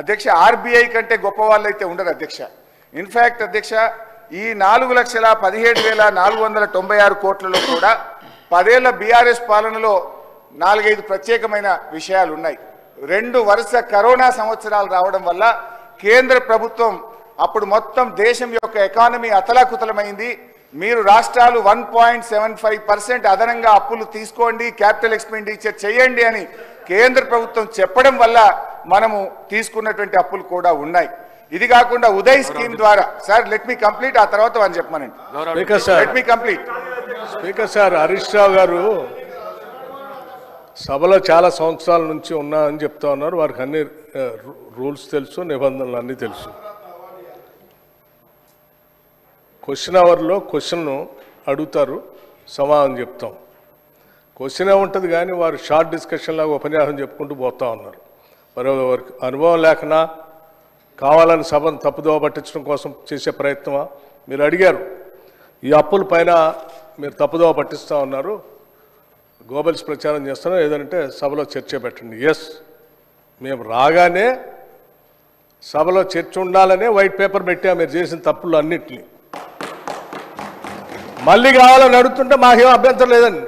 అధ్యక్ష ఆర్బీఐ కంటే గొప్ప వాళ్ళైతే ఉండరు అధ్యక్ష. ఇన్ఫ్యాక్ట్ అధ్యక్ష ఈ 4,17,496 కోట్లలో కూడా 10 ఏళ్ల బీఆర్ఎస్ పాలనలో 4-5 ప్రత్యేకమైన విషయాలు ఉన్నాయి. 2 వరుస కరోనా సంవత్సరాలు రావడం వల్ల కేంద్ర ప్రభుత్వం అప్పుడు మొత్తం దేశం యొక్క ఎకానమీ అతలాకుతలమైంది. మీరు రాష్ట్రాలు 1.75% అదనంగా అప్పులు తీసుకోండి, క్యాపిటల్ ఎక్స్పెండిచర్ చేయండి అని కేంద్ర ప్రభుత్వం చెప్పడం వల్ల మనము తీసుకున్నటువంటి అప్పులు కూడా ఉన్నాయి. ఇది కాకుండా ఉదయ్ స్కీమ్ ద్వారా సార్ లెట్ మీ కంప్లీట్, ఆ తర్వాత అని చెప్పమనండి. Let me complete. Speaker sir, Harish Rao garu సభలో చాలా సంవత్సరాల నుంచి ఉన్నా అని చెప్తా ఉన్నారు. వారికి అన్ని రూల్స్ తెలుసు, నిబంధనలు అన్నీ తెలుసు. క్వశ్చన్ అవర్లో క్వశ్చన్ అడుగుతారు, సమాధానం చెప్తాం. క్వశ్చన్ ఉంటుంది కానీ వారు షార్ట్ డిస్కషన్ లాగా ఉపన్యాసం చెప్పుకుంటూ పోతా ఉన్నారు. మరి వారికి అనుభవం లేకనా కావాలని సభను తప్పుదోవ పట్టించడం కోసం చేసే ప్రయత్నమా? మీరు అడిగారు ఈ అప్పుల పైన మీరు తప్పుదోవ పట్టిస్తూ ఉన్నారు, గోబల్స్ ప్రచారం చేస్తున్నాం, ఏదంటే సభలో చర్చ పెట్టండి. ఎస్, మేము రాగానే సభలో చర్చ ఉండాలనే వైట్ పేపర్ పెట్టా మీరు చేసిన తప్పులు అన్నింటినీ. మళ్ళీ కావాలని అడుగుతుంటే మాకేం అభ్యంతరం లేదండి.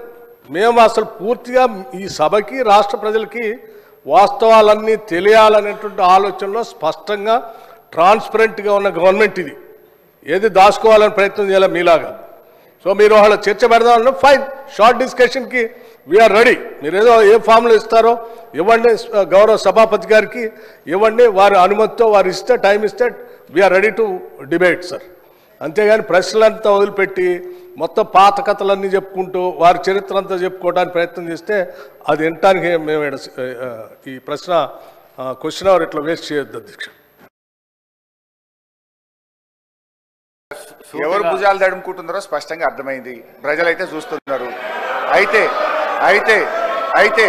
మేము అసలు పూర్తిగా ఈ సభకి రాష్ట్ర ప్రజలకి వాస్తవాలన్నీ తెలియాలనేటువంటి ఆలోచనలో స్పష్టంగా ట్రాన్స్పరెంట్గా ఉన్న గవర్నమెంట్ ఇది. ఏది దాచుకోవాలని ప్రయత్నం చేయాలి మీలాగా. సో మీరు వాళ్ళ చర్చ పెడదామన్నా ఫైన్, షార్ట్ డిస్కషన్కి వీఆర్ రెడీ. మీరు ఏదో ఏ ఫామ్లో ఇస్తారో ఇవ్వండి, గౌరవ సభాపతి గారికి ఇవ్వండి, వారి అనుమతితో వారు ఇస్తే టైం ఇస్తే we are ready to debate sir. అంతేగాని ప్రశ్నలంతా వదిలిపెట్టి మొత్తం పాత కథలన్నీ చెప్పుకుంటూ వారి చరిత్ర అంతా చెప్పుకోవడానికి ప్రయత్నం చేస్తే అది వినటానికి మేము ఈ క్వశ్చన్ అవర్ ఇట్లా వేస్ట్ చేయొద్దు అధ్యక్ష. ఎవరు భుజాలు తడుముకుంటున్నారో స్పష్టంగా అర్థమైంది, ప్రజలైతే చూస్తున్నారు. అయితే అయితే అయితే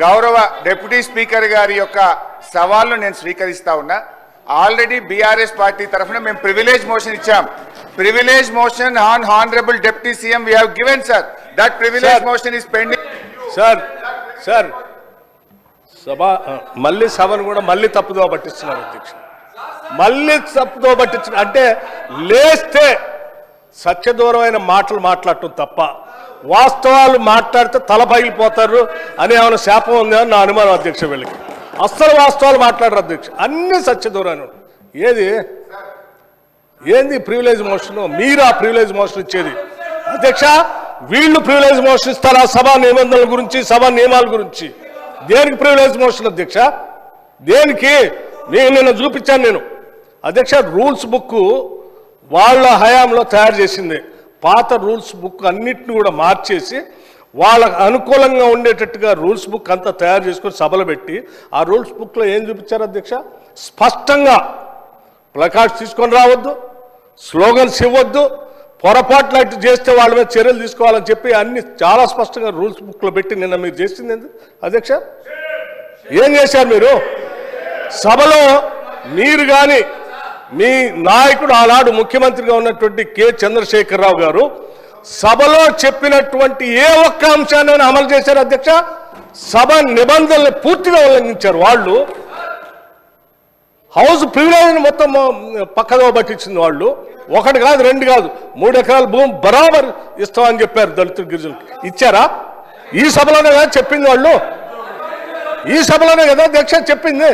గౌరవ డిప్యూటీ స్పీకర్ గారి యొక్క సవాల్ను నేను స్వీకరిస్తా ఉన్నా. ఆల్రెడీ బీఆర్ఎస్ పార్టీ తరఫున మేము ప్రివిలేజ్ మోషన్ ఇచ్చాం. Privilege motion on honourable deputy CM we have given sir. That privilege motion is pending. Sir మళ్ళీ సభను కూడా మళ్ళీ తప్పుదోవ పట్టిస్తున్నారు అధ్యక్ష. మళ్ళీ తప్పుదోవ పట్టించిన అంటే లేస్తే సత్యదూరమైన మాటలు మాట్లాడటం తప్ప వాస్తవాలు మాట్లాడితే తల పగిలిపోతారు అని ఏమైనా శాపం ఉందని నా అనుమానం అధ్యక్ష. వీళ్ళకి అస్సలు వాస్తవాలు మాట్లాడరు అధ్యక్ష, అన్ని సత్యదూరాన్ని. ఏంది ప్రివిలేజ్ మోషన్? మీరు ఆ ప్రివిలేజ్ మోషన్ ఇచ్చేది అధ్యక్ష. వీళ్ళు ప్రివిలేజ్ మోషన్ ఇస్తారా సభా నిబంధనల గురించి, సభా నియమాల గురించి? దేనికి ప్రివిలేజ్ మోషన్ అధ్యక్ష? దేనికి? నేను నిన్న చూపించాను నేను అధ్యక్ష. రూల్స్ బుక్ వాళ్ళ హయాంలో తయారు చేసింది. పాత రూల్స్ బుక్ అన్నిటిని కూడా మార్చేసి వాళ్ళకు అనుకూలంగా ఉండేటట్టుగా రూల్స్ బుక్ అంతా తయారు చేసుకొని సభలో పెట్టి ఆ రూల్స్ బుక్లో ఏం చూపించారు అధ్యక్ష? స్పష్టంగా ప్లకార్డ్స్ తీసుకొని రావద్దు, స్లోగన్స్ ఇవ్వద్దు, పొరపాట్లు అట్టు చేస్తే వాళ్ళ మీద చర్యలు తీసుకోవాలని చెప్పి అన్ని చాలా స్పష్టంగా రూల్స్ బుక్లో పెట్టి నిన్న మీరు చేసింది అధ్యక్ష. ఏం చేశారు మీరు సభలో? మీరు కానీ మీ నాయకుడు ఆనాడు ముఖ్యమంత్రిగా ఉన్నటువంటి కె చంద్రశేఖరరావు గారు సభలో చెప్పినటువంటి ఏ ఒక్క అంశాన్ని అమలు చేశారు అధ్యక్ష? సభ నిబంధనలు పూర్తిగా ఉల్లంఘించారు వాళ్ళు. హౌస్ ప్రివిలేజ్ మొత్తం పక్కదో పట్టించింది వాళ్ళు. 1 కాదు 2 కాదు 3 ఎకరాల భూమి బరాబర్ ఇస్తామని చెప్పారు దళితులు, గిరిజనులకు. ఇచ్చారా? ఈ సభలోనే కదా చెప్పింది వాళ్ళు. ఈ సభలోనే కదా అధ్యక్ష చెప్పింది.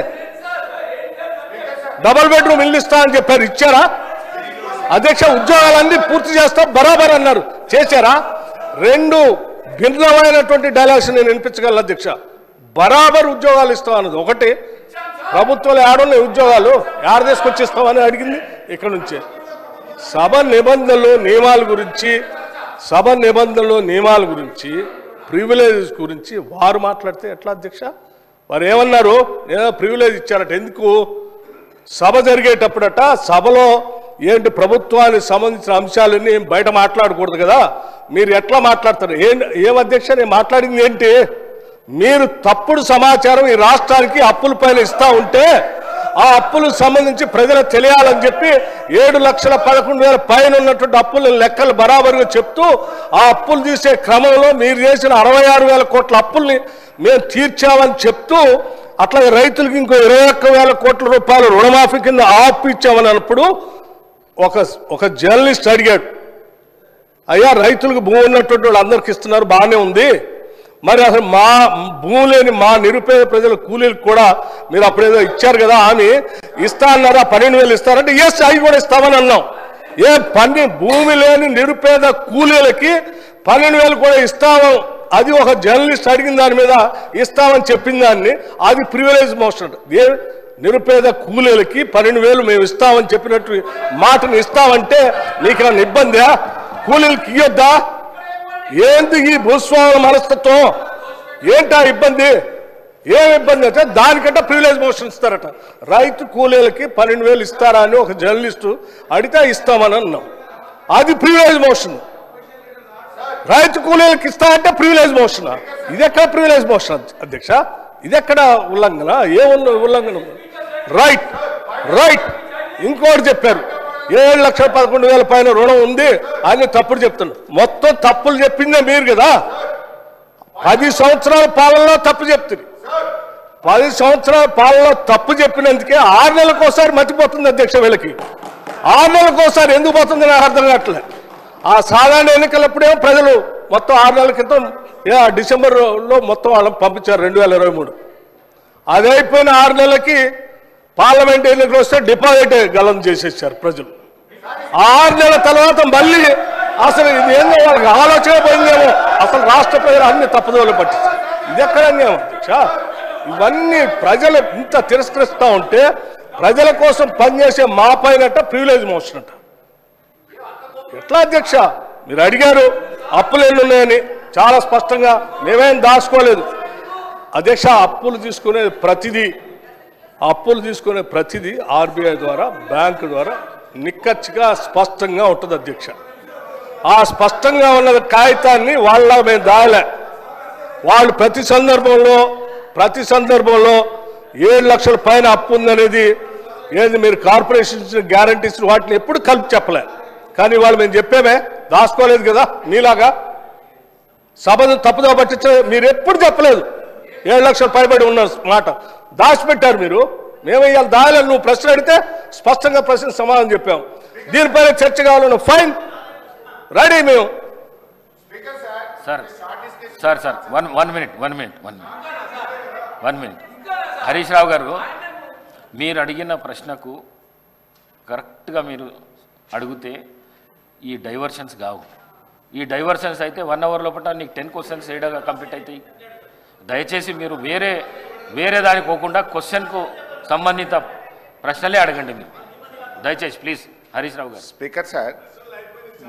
డబుల్ బెడ్రూమ్ ఇల్లు ఇస్తా అని చెప్పారు, ఇచ్చారా అధ్యక్ష? ఉద్యోగాలన్నీ పూర్తి చేస్తా బరాబర్ అన్నారు, చేశారా? 2 భిన్నమైనటువంటి డైలాగ్స్ నేను వినిపించగలను అధ్యక్ష. బరాబర్ ఉద్యోగాలు ఇస్తాం అన్నది ఒకటి, ప్రభుత్వాలు ఏడున్నాయి ఉద్యోగాలు యాడ తీసుకొచ్చిస్తామని అడిగింది ఇక్కడ నుంచే. సభ నిబంధనలు నియమాల గురించి ప్రివిలేజెస్ గురించి వారు మాట్లాడితే ఎట్లా అధ్యక్ష? వారు ఏమన్నారు? నేను ప్రివిలేజ్ ఇచ్చారట. ఎందుకు? సభ జరిగేటప్పుడట సభలో ఏంటి ప్రభుత్వానికి సంబంధించిన అంశాలన్నీ బయట మాట్లాడకూడదు కదా, మీరు ఎట్లా మాట్లాడతారు? ఏం అధ్యక్ష నేను మాట్లాడింది ఏంటి? మీరు తప్పుడు సమాచారం ఈ రాష్ట్రానికి అప్పుల పైన ఇస్తా ఉంటే ఆ అప్పులకు సంబంధించి ప్రజలకు తెలియాలని చెప్పి 7,11,000 పైన ఉన్నటువంటి అప్పుల లెక్కలు బరాబరుగా చెప్తూ ఆ అప్పులు తీసే క్రమంలో మీరు చేసిన 66,000 కోట్ల అప్పుల్ని మేము తీర్చామని చెప్తూ అట్లాగే రైతులకు ఇంకో 21,000 కోట్ల రూపాయలు రుణమాఫీ కింద ఆపిచ్చామని అన్నప్పుడు ఒక జర్నలిస్ట్ అడిగాడు, అయ్యా రైతులకు భూమి ఉన్నటువంటి వాళ్ళు అందరికి ఇస్తున్నారు, బాగానే ఉంది, మరి అసలు మా భూమి లేని మా నిరుపేద ప్రజల కూలీలకు కూడా మీరు అప్పుడేదో ఇచ్చారు కదా అని ఇస్తా అన్నారా, 12,000 ఇస్తారంటే ఎస్ అవి కూడా ఇస్తామని అన్నాం. భూమి లేని నిరుపేద కూలీలకి 12,000 కూడా ఇస్తాము, అది ఒక జర్నలిస్ట్ అడిగిన దాని మీద ఇస్తామని చెప్పిన దాన్ని అది ప్రివిలేజ్ మోషన్. నిరుపేద కూలీలకి 12,000 మేము ఇస్తామని చెప్పినట్టు మాటను ఇస్తామంటే నీకేమైనా ఇబ్బందా? కూలీలకి ఇయ్యొద్దా? ఏంటి ఈ భూస్వాముల మనస్తత్వం? ఏంటా ఇబ్బంది? ఏం ఇబ్బంది అంటే దానికంటే ప్రివిలేజ్ మోషన్ ఇస్తారట. రైతు కూలీలకి 12,000 ఇస్తారా అని ఒక జర్నలిస్టు అడిగితే ఇస్తామని అన్నాం, అది ప్రివిలేజ్ మోషన్. రైతు కూలీలకు ఇస్తా అంటే ప్రివిలేజ్ మోషన్. ఇదెక్కడ ప్రివిలేజ్ మోషన్ అధ్యక్ష? ఇదెక్కడ ఉల్లంఘన? ఏ ఉల్లంఘన? Right right. ఇంకోటి చెప్పారు, 7,11,000 పైన రుణం ఉంది అని తప్పుడు చెప్తున్నారు. మొత్తం తప్పులు చెప్పిందే మీరు కదా. 10 సంవత్సరాల పాలనలో తప్పు చెప్తుంది. 10 సంవత్సరాల పాలనలో తప్పు చెప్పినందుకే 6 నెలలకోసారి మర్చిపోతుంది అధ్యక్ష. వీళ్ళకి 6 నెలలకోసారి ఎందుకు పోతుంది నాకు అర్థం కావట్లేదు. ఆ సాధారణ ఎన్నికలప్పుడేమో ప్రజలు మొత్తం 6 నెలల క్రితం డిసెంబర్లో మొత్తం వాళ్ళని పంపించారు 2023. అది అయిపోయిన 6 నెలలకి పార్లమెంట్ ఎన్నికలు వస్తే డిపాజిట్ గలం చేసేసారు ప్రజలు. 6 నెలల తర్వాత మళ్ళీ అసలు ఇది ఏందో వాళ్ళకి ఆలోచన పోయిందేమో, అసలు రాష్ట్ర ప్రజలు అన్ని తప్పుదోలు పట్టించారు. ఇది ఎక్కడ అన్యాయం అధ్యక్ష? ఇవన్నీ ప్రజలు ఇంత తిరస్కరిస్తూ ఉంటే ప్రజల కోసం పనిచేసే మా పైనట ప్రివిలేజ్ మోషన్ అంట. ఎట్లా అధ్యక్ష? మీరు అడిగారు అప్పులు ఎన్ని ఉన్నాయని, చాలా స్పష్టంగా మేమేం దాచుకోలేదు అధ్యక్ష. అప్పులు తీసుకునే ప్రతిదీ ఆర్బీఐ ద్వారా, బ్యాంకు ద్వారా నిక్కచ్చిగా స్పష్టంగా ఉంటుంది అధ్యక్ష. ఆ స్పష్టంగా ఉన్న కాగితాన్ని వాళ్ళ మేము దాయలే. వాళ్ళు ప్రతి సందర్భంలో 7 లక్షల పైన అప్పు ఉందనేది ఏది మీరు కార్పొరేషన్ ఇచ్చిన గ్యారంటీస్ వాటిని ఎప్పుడు కలిపి చెప్పలే. కానీ వాళ్ళు మేము చెప్పామే, దాచుకోలేదు కదా. మీలాగా సభను తప్పుదో పట్టించే మీరు ఎప్పుడు చెప్పలేదు. 7 లక్షల పైబడి ఉన్న మాట దాచిపెట్టారు మీరు. మేము ఇవాళ దాయలేదు. నువ్వు ప్రశ్న అడిగితే స్పష్టంగా ప్రశ్న సమాధానం చెప్పాము. దీనిపైన చర్చ కావాలన్నా ఫైన్, రెడీ మేము. Sir one minute Harish Rao గారు, మీరు అడిగిన ప్రశ్నకు కరెక్ట్గా మీరు అడిగితే ఈ డైవర్షన్స్ కావు. ఈ డైవర్షన్స్ అయితే 1 అవర్ లోపల నీకు 10 క్వశ్చన్స్ ఏడాగా కంప్లీట్ అవుతాయి. దయచేసి మీరు వేరే దానికి పోకుండా క్వశ్చన్కు సంబంధిత ప్రశ్నలే అడగండి మీరు దయచేసి ప్లీజ్. హరీష్ రావు గారు. స్పీకర్ సార్,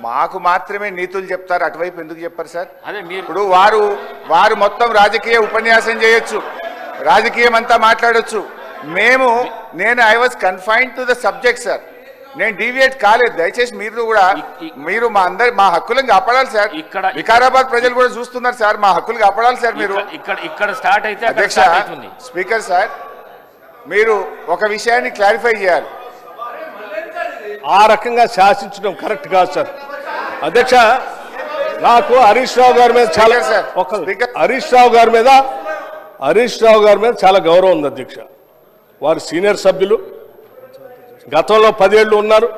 మాకు మాత్రమే నీతులు చెప్తారు, అటువైపు ఎందుకు చెప్పారు సార్? అదే మీరు ఇప్పుడు వారు మొత్తం రాజకీయ ఉపన్యాసం చేయొచ్చు, రాజకీయం అంతా మాట్లాడొచ్చు. నేను I was confined to the subject sir. నేను డీవియేట్ కాలేదు. దయచేసి మీరు మా హక్కులను కాపాడాలి సార్. వికారాబాద్ ప్రజలు కూడా చూస్తున్నారు సార్, మా హక్కులు కాపాడాలి సార్. మీరు ఇక్కడ స్టార్ట్ అయితే అధ్యక్ష, స్పీకర్ సార్, మీరు ఒక విషయాన్ని క్లారిఫై చేయాలి. ఆ రకంగా శాసించడం కరెక్ట్ కాదు సార్. అధ్యక్ష, నాకు హరీష్ రావు గారి మీద చాలా హరీష్ రావు గారి మీద చాలా గౌరవం ఉంది అధ్యక్ష. వారు సీనియర్ సభ్యులు, గతంలో 10 ఏళ్ళు ఉన్నారు,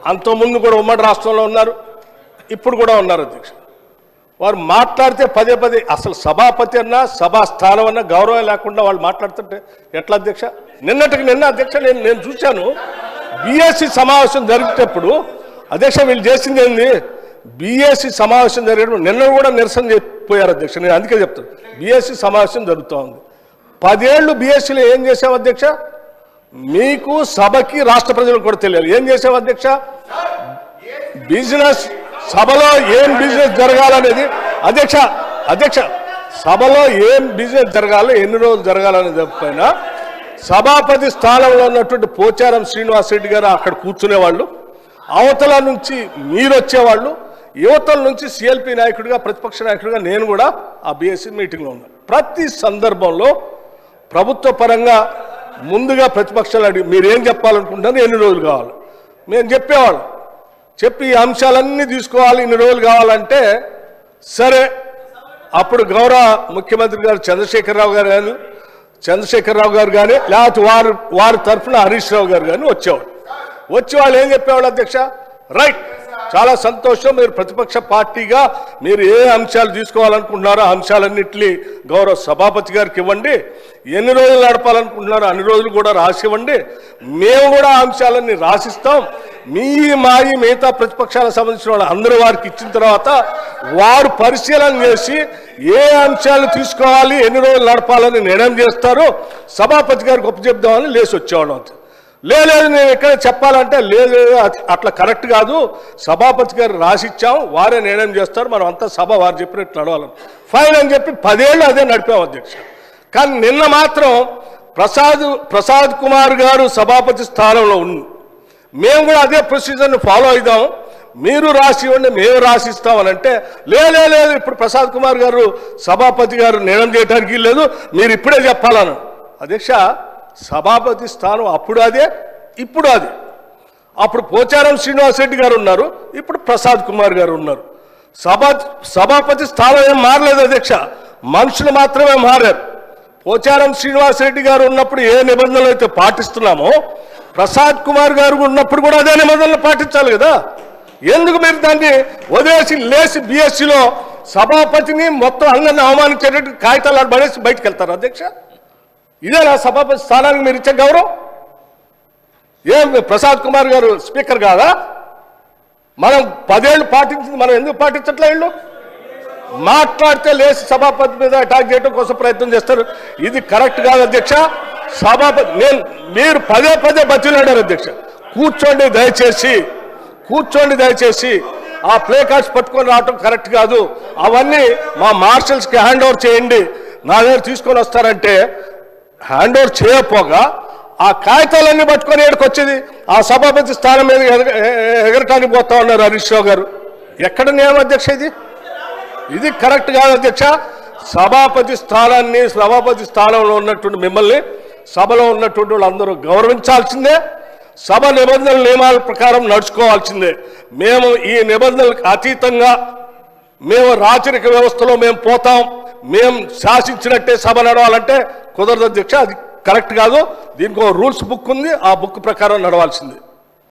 అంతకుముందు కూడా ఉమ్మడి రాష్ట్రంలో ఉన్నారు, ఇప్పుడు కూడా ఉన్నారు అధ్యక్ష. వారు మాట్లాడితే పదే అసలు సభాపతి అన్నా సభా స్థానం అన్నా గౌరవం లేకుండా వాళ్ళు మాట్లాడుతుంటే ఎట్లా అధ్యక్ష? నిన్న అధ్యక్ష నేను చూశాను, బీఎస్సీ సమావేశం జరిగేటప్పుడు అధ్యక్ష వీళ్ళు చేసింది ఏంది? బీఎస్సీ సమావేశం జరిగేటప్పుడు నిన్న కూడా నిరసన చెప్పిపోయారు అధ్యక్ష. నేను అందుకే చెప్తాను, బీఎస్సీ సమావేశం జరుగుతూ ఉంది. 10 ఏళ్ళు బీఎస్సీలో ఏం చేసావు అధ్యక్ష? మీకు సభకి రాష్ట్ర ప్రజలకు కూడా తెలియాలి ఏం చేసావు అధ్యక్ష. బిజినెస్ సభలో ఏం బిజినెస్ జరగాలనేది అధ్యక్ష సభలో ఏం బిజినెస్ జరగాలి, ఎన్ని రోజులు జరగాలనేది పైన సభాపతి స్థానంలో ఉన్నటువంటి పోచారం శ్రీనివాస్ రెడ్డి గారు అక్కడ కూర్చునేవాళ్ళు, అవతల నుంచి మీరు వచ్చేవాళ్ళు, యువతల నుంచి సిఎల్పి నాయకుడిగా ప్రతిపక్ష నాయకుడిగా నేను కూడా ఆ బీఎస్సీ మీటింగ్లో ఉన్నాను. ప్రతి సందర్భంలో ప్రభుత్వ పరంగా ముందుగా ప్రతిపక్షాలు అడిగి మీరేం చెప్పాలనుకుంటున్నారు, ఎన్ని రోజులు కావాలి మేము చెప్పేవాళ్ళం. చెప్పి ఈ అంశాలన్నీ తీసుకోవాలి, ఇన్ని రోజులు కావాలంటే సరే. అప్పుడు గౌరవ ముఖ్యమంత్రి గారు చంద్రశేఖరరావు గారు చంద్రశేఖరరావు గారు కానీ లేకపోతే వారి తరఫున హరీష్ రావు గారు కానీ వచ్చేవాడు. వచ్చి వాళ్ళు ఏం చెప్పేవాళ్ళు అధ్యక్ష, రైట్ చాలా సంతోషం, మీరు ప్రతిపక్ష పార్టీగా మీరు ఏ అంశాలు తీసుకోవాలనుకుంటున్నారో ఆ అంశాలన్నింటినీ గౌరవ సభాపతి గారికి ఇవ్వండి, ఎన్ని రోజులు నడపాలనుకుంటున్నారో అన్ని రోజులు కూడా రాసివ్వండి, మేము కూడా ఆ అంశాలన్నీ రాసిస్తాం, మిగతా ప్రతిపక్షాలకు సంబంధించిన వాళ్ళు అందరూ వారికి ఇచ్చిన తర్వాత వారు పరిశీలన చేసి ఏ అంశాలు తీసుకోవాలి ఎన్ని రోజులు నడపాలని నిర్ణయం చేస్తారో సభాపతి గారికి ఒప్పచెప్దామని లేచి వచ్చేవాళ్ళం. లేదు నేను ఎక్కడ చెప్పాలంటే లేదు అట్లా కరెక్ట్ కాదు, సభాపతి గారు రాసిచ్చాం వారే నిర్ణయం చేస్తారు, మనం అంతా సభ వారు చెప్పినట్టు నడవాలని ఫైన్ అని చెప్పి 10 ఏళ్ళు అదే నడిపాం అధ్యక్ష. కానీ నిన్న మాత్రం ప్రసాద్ కుమార్ గారు సభాపతి స్థానంలో ఉంది, మేము కూడా అదే ప్రొసీజర్ని ఫాలో అవుదాం, మీరు రాసి ఇవ్వండి మేము రాసిస్తామని అంటే లేదు ఇప్పుడు ప్రసాద్ కుమార్ గారు సభాపతి గారు నిర్ణయం చేయడానికి లేదు, మీరు ఇప్పుడే చెప్పాలను. అధ్యక్ష సభాపతి స్థానం అప్పుడు అదే ఇప్పుడు అదే, అప్పుడు పోచారం శ్రీనివాసరెడ్డి గారు ఉన్నారు, ఇప్పుడు ప్రసాద్ కుమార్ గారు ఉన్నారు. సభాపతి స్థానం ఏం మారలేదు అధ్యక్ష, మనుషులు మాత్రమే మారారు. పోచారం శ్రీనివాసరెడ్డి గారు ఉన్నప్పుడు ఏ నిబంధనలు అయితే పాటిస్తున్నామో ప్రసాద్ కుమార్ గారు ఉన్నప్పుడు కూడా అదే నిబంధనలు పాటించాలి కదా. ఎందుకు మీరు దాన్ని వదిలేసి లేచి బిఎస్సిలో సభాపతిని మొత్తం అందరిని అవమానించేటట్టు కాగితాలు పడేసి బయటకు వెళ్తారు అధ్యక్ష? ఇదే నా సభాపతి స్థానానికి మీరు ఇచ్చే గౌరవం? ఏం ప్రసాద్ కుమార్ గారు స్పీకర్ కాదా? మనం 10 ఏళ్ళు పాటించింది మనం ఎందుకు పాటించట్లే? వీళ్ళు మాట్లాడితే లేచి సభాపతి మీద అటాక్ చేయడం కోసం ప్రయత్నం చేస్తారు, ఇది కరెక్ట్ కాదు అధ్యక్ష. సభాపతి మీరు పదే బతిలాడారు అధ్యక్ష, కూర్చోండి దయచేసి ఆ ప్లే కార్డ్స్ పట్టుకొని రావటం కరెక్ట్ కాదు, అవన్నీ మా మార్షల్స్కి హ్యాండ్ ఓవర్ చేయండి, నా దగ్గర తీసుకొని వస్తారంటే హ్యాండ్ ఓవర్ చేయకపోగా ఆ కాగితాలన్నీ పట్టుకొని ఏడుకొచ్చేది ఆ సభాపతి స్థానం మీద ఎగరటానికి పోతా ఉన్నారు హరీష్ రావు గారు. ఎక్కడ నియమం అధ్యక్ష ఇది కరెక్ట్ కాదు అధ్యక్ష. సభాపతి స్థానంలో ఉన్నటువంటి మిమ్మల్ని సభలో ఉన్నటువంటి వాళ్ళందరూ గౌరవించాల్సిందే, సభ నియమాల ప్రకారం నడుచుకోవాల్సిందే. మేము ఈ నిబంధనలకు అతీతంగా మేము రాచరిక వ్యవస్థలో మేము పోతాం, మేము శాసించినట్టే సభ నడవాలంటే కుదరదు అధ్యక్ష, అది కరెక్ట్ కాదు. దీనికి ఒక రూల్స్ బుక్ ఉంది, ఆ బుక్ ప్రకారం నడవాల్సిందే.